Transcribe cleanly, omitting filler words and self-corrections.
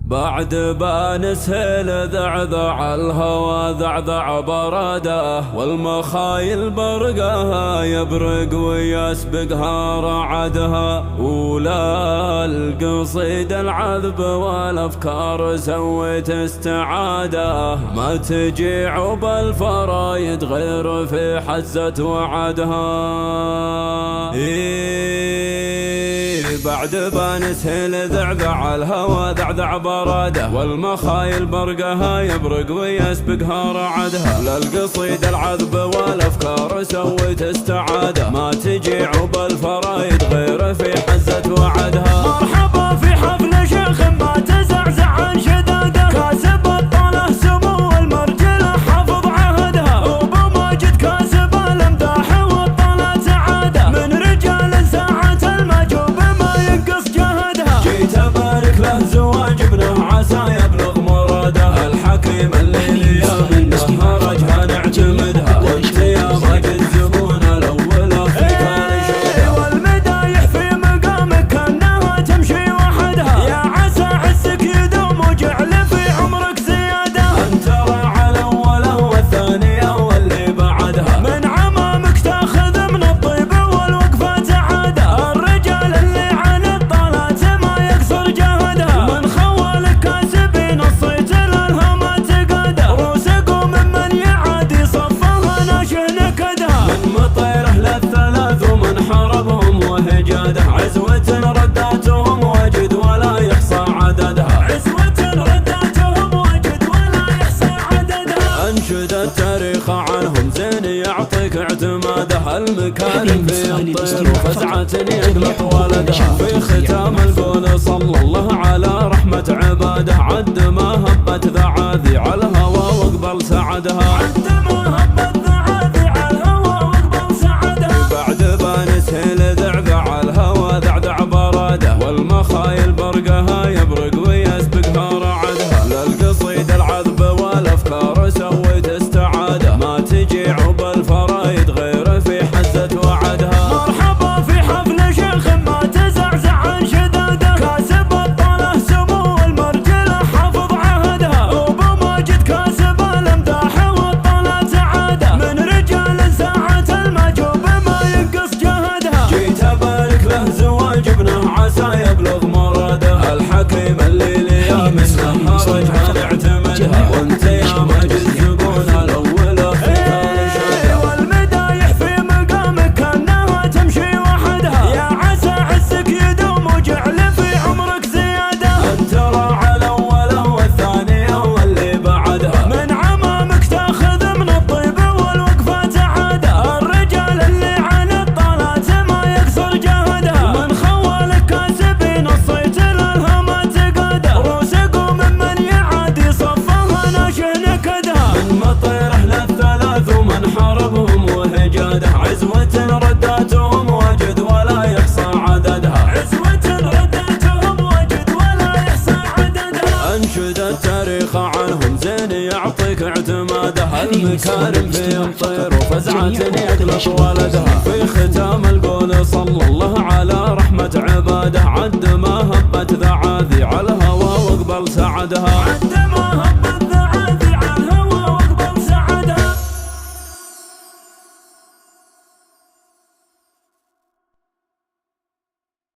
بعد بانسهل ذعذع الهوى ذعذع براده، والمخايل برقها يبرق ويسبقها رعدها. ولا القصيد العذب والافكار سويت استعاده، ما تجي عب الفرايد غير في حزة وعدها. بعد بانسهل ذعذع الهوى ذعذع براده، والمخايل برقها يبرق ويسبقها رعدها. للقصيد العذب والافكار سويت استعاده، ما تجي عب الفرايد غير في حزة وعدها. مرحبا في حفل شيخ ما تزعزع عن شداده، كاسب الطاله سمو المرجله حافظ عهدها. وبماجد كاسب الامداح والطاله سعاده، من رجال ساعة المجوب ما ينقص جهدها. جيت ابارك له زواج ابنه عسى يبلغ مراده، الحكيم الليل يا من هرجها نعتمدها. وانت يا ماجد زبون الاول في كل والمدايح في مقامك كانها تمشي وحدها. يا عسى عزك يدوم وجعل في عمرك زياده، انت راعى الاول والثانيه واللي بعدها. من عمامك تاخذ من الطيب والوقفه سعاده. الرجال اللي عن الطلات ما يقصر جهدها، من خوالك كاسبين الصيت الالهام تقاده. روسكم ممن يعادي صفها ناشه نكدها، من مطيره للثلاث ومن حربهم وهجاده. عزوة رداتهم وجد ولا يحصى عددها، عزوة رداتهم وجد ولا يحصى عددها. انشد التاريخ عنهم زين يعطيك اعتماده، المكارم في الطير وفزعة يقلط ولدها. في ختام القول صلى الله على رحمة عباده، عد ما هبت ذعاذي على الهوى واقبل سعدها. عندما هبت ذعاذي على الهوى واقبل سعدها. بعد بانسهل ذعذع الهوى ذعذع براده، والمخايل برقها يبرق ويسبقها رعدها. للقصيد العذب والافكار سويت استعاده، ما تجي عب الفرايد غير في حزة وعدها. مرحبا في حفل شيخ ما تزعزع عن شداده، كاسب الطاله سمو المرجله حافظ عهدها. وبماجد كاسب الامداح والطاله سعاده، من رجال ساعة المجوب ما ينقص جهدها. جيت ابارك له زواج ابنه عسى يبلغ مراده، الحكيم الليل يا من هرجها نعتمدها. وانت يا ماجد زبون الاول في كل شده، والمدايح في مقامك كانها تمشي وحدها. يا عسى عزك يدوم وجعل في عمرك زياده، انت راعى الاول والثانيه واللي بعدها. من عمامك تاخذ من الطيب والوقفه سعاده. الرجال اللي عن الطلات ما يقصر جهدها، من خوالك كاسبين الصيت الالهام تقاده. روسكم ممن يعادي صفها ناشه نكدها، من مطيره للثلاث ومن حربهم وهجاده. عزوة رداتهم وجد ولا يحصى عددها، عزوة رداتهم وجد ولا يحصى عددها. انشد التاريخ عنهم زين يعطيك اعتماده، المكارم في الطير وفزعة يقلط ولدها. في ختام القول صلى الله على رحمة عباده، عد ما هبت ذعاذي على الهوى واقبل سعدها.